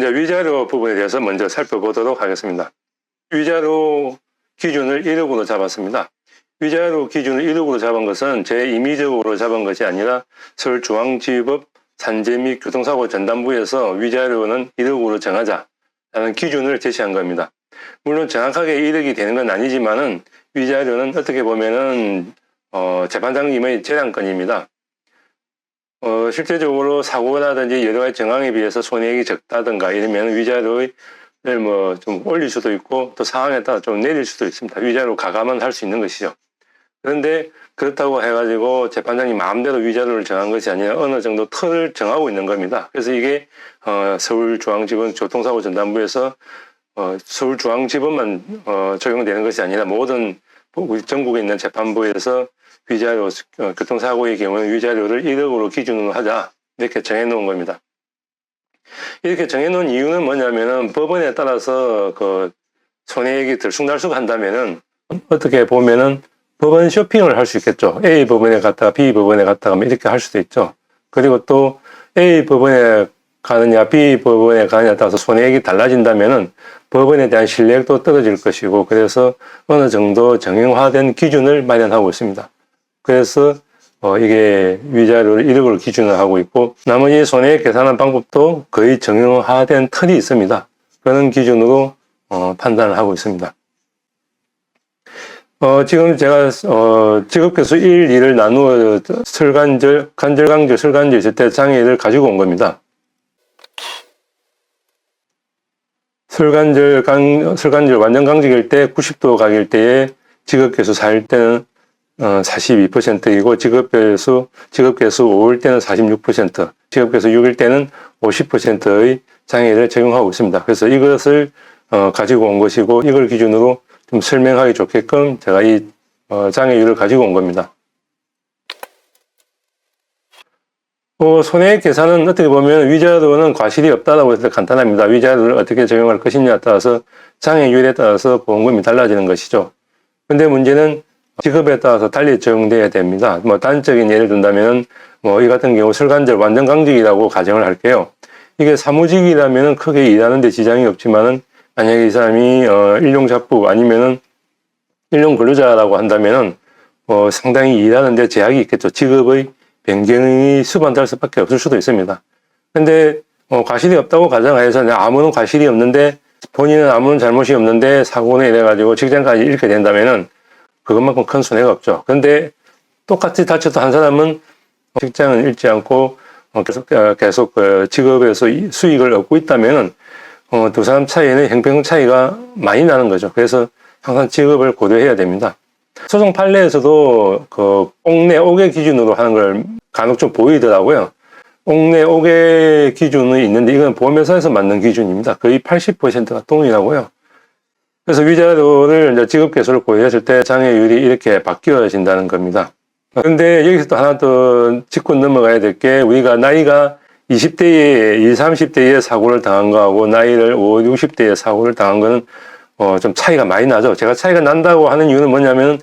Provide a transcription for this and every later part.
이제 위자료 부분에 대해서 먼저 살펴보도록 하겠습니다. 위자료 기준을 1억으로 잡았습니다. 위자료 기준을 1억으로 잡은 것은 제 임의적으로 잡은 것이 아니라 서울중앙지법 산재 및 교통사고 전담부에서 위자료는 1억으로 정하자라는 기준을 제시한 겁니다. 물론 정확하게 1억이 되는 건 아니지만은 위자료는 어떻게 보면은 재판장님의 재량권입니다. 실제적으로 사고라든지 여러 가지 정황에 비해서 손해액이 적다든가 이러면 위자료를 뭐 좀 올릴 수도 있고 또 상황에 따라 좀 내릴 수도 있습니다. 위자료 가감은 할 수 있는 것이죠. 그런데 그렇다고 해가지고 재판장이 마음대로 위자료를 정한 것이 아니라 어느 정도 틀을 정하고 있는 겁니다. 그래서 이게 서울중앙지법 교통사고 전담부에서 서울중앙지법만 적용되는 것이 아니라 모든 우리 전국에 있는 재판부에서 위자료, 교통사고의 경우는 위자료를 1억으로 기준으로 하자 이렇게 정해놓은 겁니다. 이렇게 정해놓은 이유는 뭐냐면은 법원에 따라서 그 손해액이 들쑥날쑥한다면은 어떻게 보면은 법원 쇼핑을 할 수 있겠죠. A 법원에 갔다가 B 법원에 갔다가 이렇게 할 수도 있죠. 그리고 또 A 법원에 가느냐 B 법원에 가느냐에 따라서 손해액이 달라진다면은 법원에 대한 신뢰도 떨어질 것이고, 그래서 어느 정도 정형화된 기준을 마련하고 있습니다. 그래서 이게 위자료를 1억으로 기준을 하고 있고, 나머지 손해액 계산하는 방법도 거의 정형화된 틀이 있습니다. 그런 기준으로 판단을 하고 있습니다. 지금 제가 직업교수 1, 2를 나누어 간절강절, 설간절 있을 때 장애를 가지고 온 겁니다. 설간절 완전 강직일 때 90도 각일 때에 직업교수 4일 때는 42%이고 직업교수 5일 때는 46%, 직업교수 6일 때는 50%의 장애를 적용하고 있습니다. 그래서 이것을 가지고 온 것이고, 이걸 기준으로 좀 설명하기 좋게끔 제가 이 장애율을 가지고 온 겁니다. 손해액 계산은 어떻게 보면 위자료는 과실이 없다라고 해서 간단합니다. 위자료를 어떻게 적용할 것이냐에 따라서 장애율에 따라서 보험금이 달라지는 것이죠. 근데 문제는 직업에 따라서 달리 적용돼야 됩니다. 단적인 예를 든다면 이 같은 경우 설간절 완전 강직이라고 가정을 할게요. 이게 사무직이라면 크게 일하는 데 지장이 없지만은 만약에 이 사람이 일용잡부 아니면은 일용 근로자라고 한다면은 상당히 일하는 데 제약이 있겠죠. 직업의 변경이 수반될 수밖에 없을 수도 있습니다. 근데 과실이 없다고 가정하여서 아무런 과실이 없는데 본인은 아무런 잘못이 없는데 사고는 이래가지고 직장까지 잃게 된다면은 그것만큼 큰 손해가 없죠. 그런데 똑같이 다쳐도 한 사람은 직장은 잃지 않고 계속 직업에서 수익을 얻고 있다면은 두 사람 차이에는 형평 차이가 많이 나는 거죠. 그래서 항상 직업을 고려해야 됩니다. 소송 판례에서도 옥내 5개 기준으로 하는 걸 간혹 좀 보이더라고요. 옥내 5개 기준이 있는데 이건 보험회사에서 만든 기준입니다. 거의 80%가 동일하고요. 그래서 위자료를 이제 직업계수를 고려했을 때 장애율이 이렇게 바뀌어진다는 겁니다. 그런데 여기서 또 하나 더 짚고 넘어가야 될 게, 우리가 나이가 20대에 20, 30대에 사고를 당한 거하고 나이를 50, 60대에 사고를 당한 거는 좀 차이가 많이 나죠. 제가 차이가 난다고 하는 이유는 뭐냐면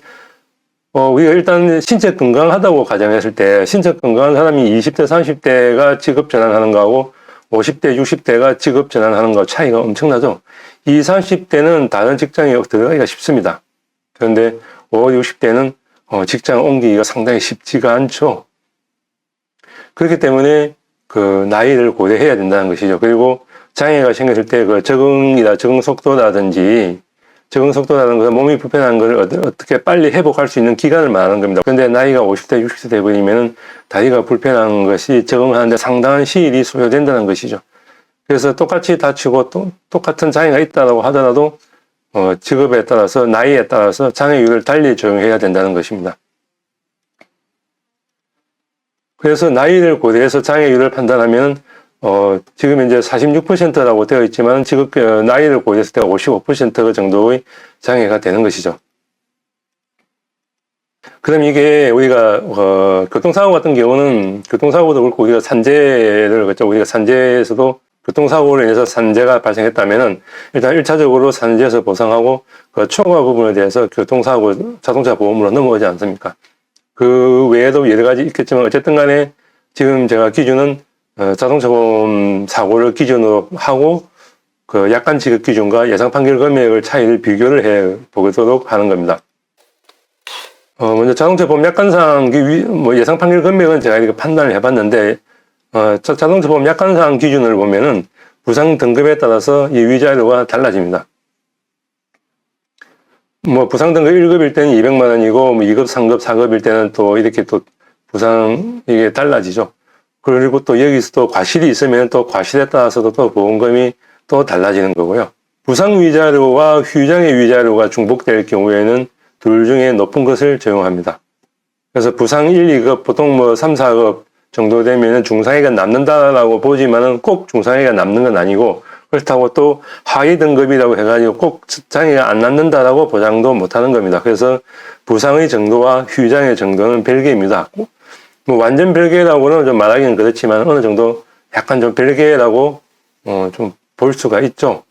우리가 일단 신체 건강하다고 가정했을 때 신체 건강한 사람이 20대, 30대가 직업 전환하는 거하고 50대, 60대가 직업 전환하는 거 차이가 엄청나죠. 20, 30대는 다른 직장에 들어가기가 쉽습니다. 그런데 50, 60대는 직장을 옮기기가 상당히 쉽지가 않죠. 그렇기 때문에 나이를 고려해야 된다는 것이죠. 그리고 장애가 생겼을 때 적응 속도라든지 몸이 불편한 걸 어떻게 빨리 회복할 수 있는 기간을 말하는 겁니다. 그런데 나이가 50대, 60대 되버리면 다리가 불편한 것이 적응하는데 상당한 시일이 소요된다는 것이죠. 그래서 똑같이 다치고 똑같은 장애가 있다고 하더라도 직업에 따라서 나이에 따라서 장애율을 달리 적용해야 된다는 것입니다. 그래서 나이를 고려해서 장애율을 판단하면 지금 이제 46%라고 되어 있지만 나이를 고려했을 때 55% 정도의 장애가 되는 것이죠. 그럼 이게 우리가 교통사고 같은 경우는 교통사고도 그렇고 우리가 산재에서도 교통사고로 인해서 산재가 발생했다면은 일단 1차적으로 산재에서 보상하고 그 초과 부분에 대해서 교통사고 자동차 보험으로 넘어오지 않습니까? 그 외에도 여러 가지 있겠지만 어쨌든 간에 지금 제가 기준은 자동차 보험 사고를 기준으로 하고 그 약관 지급 기준과 예상 판결 금액을 차이를 비교를 해 보도록 하는 겁니다. 먼저 자동차 보험 약관상 예상 판결 금액은 제가 이렇게 판단을 해봤는데, 자동차 보험 약관상 기준을 보면은 부상 등급에 따라서 이 위자료가 달라집니다. 부상 등급 1급일 때는 200만 원이고, 2급, 3급, 4급일 때는 또 이렇게 또 부상 이게 달라지죠. 그리고 또 여기서 또 과실이 있으면 또 과실에 따라서도 또 보험금이 또 달라지는 거고요. 부상 위자료와 휴장의 위자료가 중복될 경우에는 둘 중에 높은 것을 적용합니다. 그래서 부상 1, 2급, 보통 3, 4급 정도 되면 중상해가 남는다라고 보지만은 꼭 중상해가 남는 건 아니고, 그렇다고 또 하위 등급이라고 해가지고 꼭 장애가 안 남는다라고 보장도 못 하는 겁니다. 그래서 부상의 정도와 휴장의 정도는 별개입니다. 완전 별개라고는 좀 말하기는 그렇지만 어느 정도 약간 좀 별개라고 좀 볼 수가 있죠.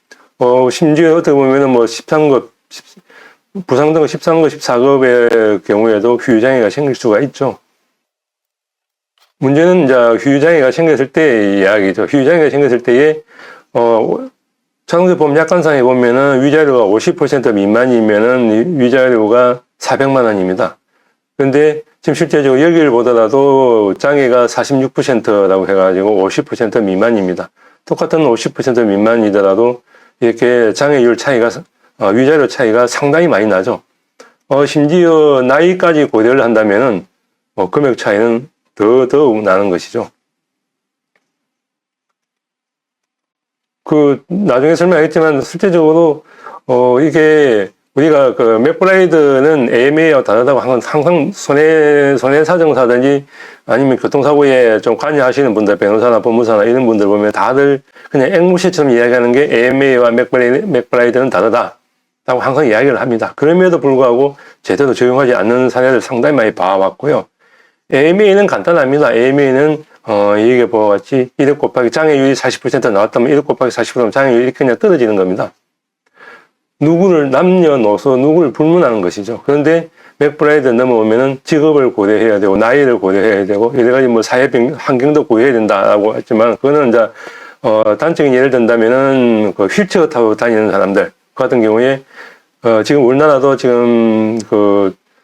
심지어 어떻게 보면은 13급, 부상 등급 13급, 14급의 경우에도 휴장애가 생길 수가 있죠. 문제는 이제 휴장애가 생겼을 때의 이야기죠. 휴장애가 생겼을 때에 자동차 보험 약관상에 보면은 위자료가 50% 미만이면은 위자료가 400만 원입니다. 근데 지금 실제적으로 여기를 보더라도 장애가 46%라고 해가지고 50% 미만입니다. 똑같은 50% 미만이더라도 이렇게 장애율 차이가, 위자료 차이가 상당히 많이 나죠. 심지어 나이까지 고려를 한다면은 금액 차이는 더욱 나는 것이죠. 나중에 설명하겠지만, 실제적으로, 이게, 우리가 맥브라이드는 AMA와 다르다고 항상 손해사정사든지 아니면 교통사고에 좀 관여하시는 분들, 변호사나 법무사나 이런 분들 보면 다들 그냥 앵무새처럼 이야기하는 게 AMA와 맥브라이드는 다르다. 라고 항상 이야기를 합니다. 그럼에도 불구하고 제대로 적용하지 않는 사례를 상당히 많이 봐왔고요. AMA는 간단합니다. AMA는 이게 보와 같이 1억 곱하기 장애율이 40% 나왔다면 1억 곱하기 40%면 장애율이 이렇게 그냥 떨어지는 겁니다. 누구를 남녀노소 누구를 불문하는 것이죠. 그런데 맥브라이드 넘어오면은 직업을 고려해야 되고 나이를 고려해야 되고 여러 가지 사회 환경도 고려해야 된다라고 했지만 그거는 이제 단적인 예를 든다면은 휠체어 타고 다니는 사람들 그 같은 경우에 지금 우리나라도 지금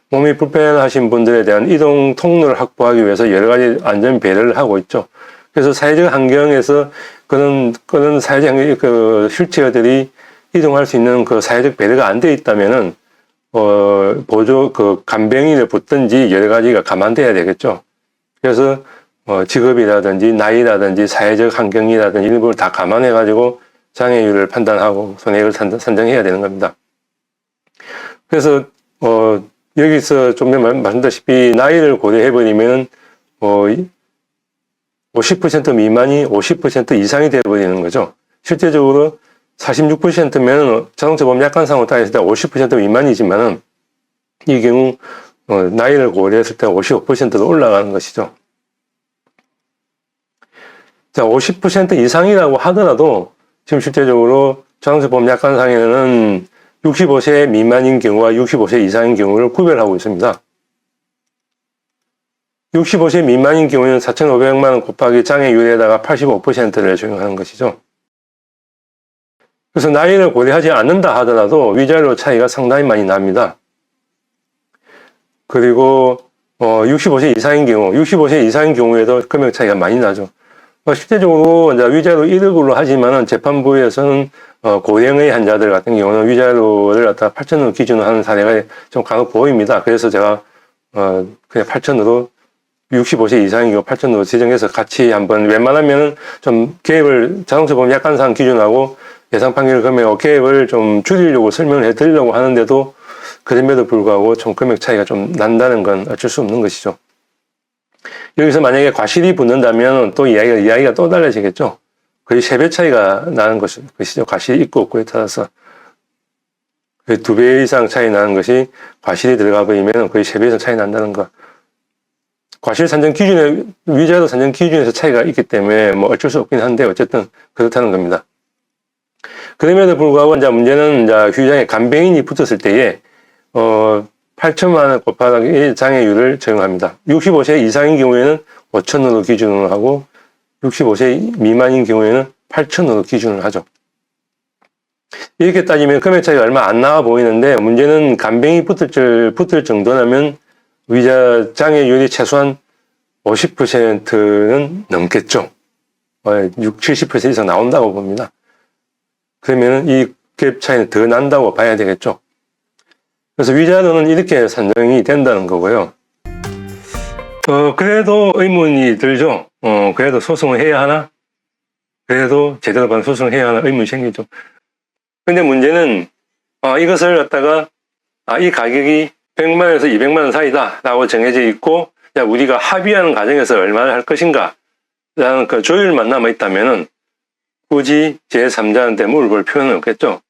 몸이 불편하신 분들에 대한 이동 통로를 확보하기 위해서 여러 가지 안전 배려를 하고 있죠. 그래서 사회적 환경에서 그런 사회적 휠체어들이 이동할 수 있는 사회적 배려가 안 돼 있다면은, 간병인을 붙든지 여러 가지가 감안돼야 되겠죠. 그래서, 직업이라든지 나이라든지 사회적 환경이라든지 이런 부분을 다 감안해가지고 장애율을 판단하고 손해액을 산정해야 되는 겁니다. 그래서, 여기서 좀 전에 말씀드렸다시피 나이를 고려해버리면, 50% 미만이 50% 이상이 되어버리는 거죠. 실제적으로 46%면 자동차 보험 약관상으로 따졌을 때 50% 미만이지만은 이 경우 나이를 고려했을 때 55%로 올라가는 것이죠. 자, 50% 이상이라고 하더라도 지금 실제적으로 자동차 보험 약관상에는 65세 미만인 경우와 65세 이상인 경우를 구별하고 있습니다. 65세 미만인 경우에는 4,500만 원 곱하기 장애율에다가 85%를 적용하는 것이죠. 그래서 나이를 고려하지 않는다 하더라도 위자료 차이가 상당히 많이 납니다. 그리고 65세 이상인 경우에도 금액 차이가 많이 나죠. 실제적으로 이제 위자료 1억으로 하지만은 재판부에서는 고령의 환자들 같은 경우는 위자료를 갖다가 8,000원 기준으로 하는 사례가 좀 간혹 보입니다. 그래서 제가 그냥 8,000으로 65세 이상인 경우 8,000으로 지정해서 같이 한번 웬만하면은 좀 갭을 자동차 보험 약관상 기준하고 예상 판결 금액하고 갭을 좀 줄이려고 설명을 해드리려고 하는데도 그럼에도 불구하고 총 금액 차이가 좀 난다는 건 어쩔 수 없는 것이죠. 여기서 만약에 과실이 붙는다면 또 이야기가 또 달라지겠죠. 거의 3배 차이가 나는 것이죠. 과실이 있고 없고에 따라서. 거의 2배 이상 차이 나는 것이 과실이 들어가 버리면 거의 3배 이상 차이 난다는 것. 과실 산정 기준에, 위자료 산정 기준에서 차이가 있기 때문에 어쩔 수 없긴 한데 어쨌든 그렇다는 겁니다. 그럼에도 불구하고 이제 문제는 이제 휴장에 간병인이 붙었을 때에 8천만 원 곱하기 장애율을 적용합니다. 65세 이상인 경우에는 5천원으로 기준으로 하고 65세 미만인 경우에는 8천원으로 기준을 하죠. 이렇게 따지면 금액 차이가 얼마 안 나와 보이는데 문제는 간병이 붙을 정도라면 위자 장애율이 최소한 50%는 넘겠죠. 6, 70% 이상 나온다고 봅니다. 그러면 이 갭 차이는 더 난다고 봐야 되겠죠. 그래서 위자료는 이렇게 산정이 된다는 거고요. 그래도 의문이 들죠. 그래도 소송을 해야 하나? 그래도 제대로 받은 소송을 해야 하나? 의문이 생기죠. 근데 문제는, 이것을 갖다가, 이 가격이 100만원에서 200만원 사이다 라고 정해져 있고, 야, 우리가 합의하는 과정에서 얼마를 할 것인가? 라는 그 조율만 남아있다면은, 굳이 제3자한테 물어볼 필요는 없겠죠.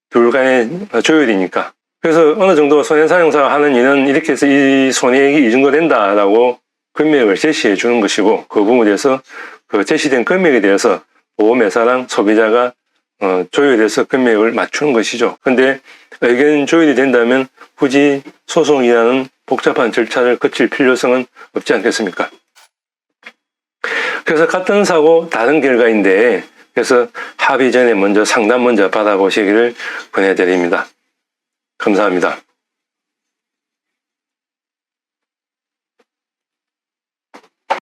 둘 간의 조율이니까. 그래서 어느 정도 손해사용사가 하는 일은 이렇게 해서 이 손해액이 이 정도 된다라고 금액을 제시해 주는 것이고, 그 부분에 대해서 그 제시된 금액에 대해서 보험회사랑 소비자가 조율해서 금액을 맞추는 것이죠. 근데 의견 조율이 된다면 굳이 소송이라는 복잡한 절차를 거칠 필요성은 없지 않겠습니까? 그래서 같은 사고 다른 결과인데, 그래서 합의 전에 먼저 상담 먼저 받아보시기를 권해드립니다. 감사합니다.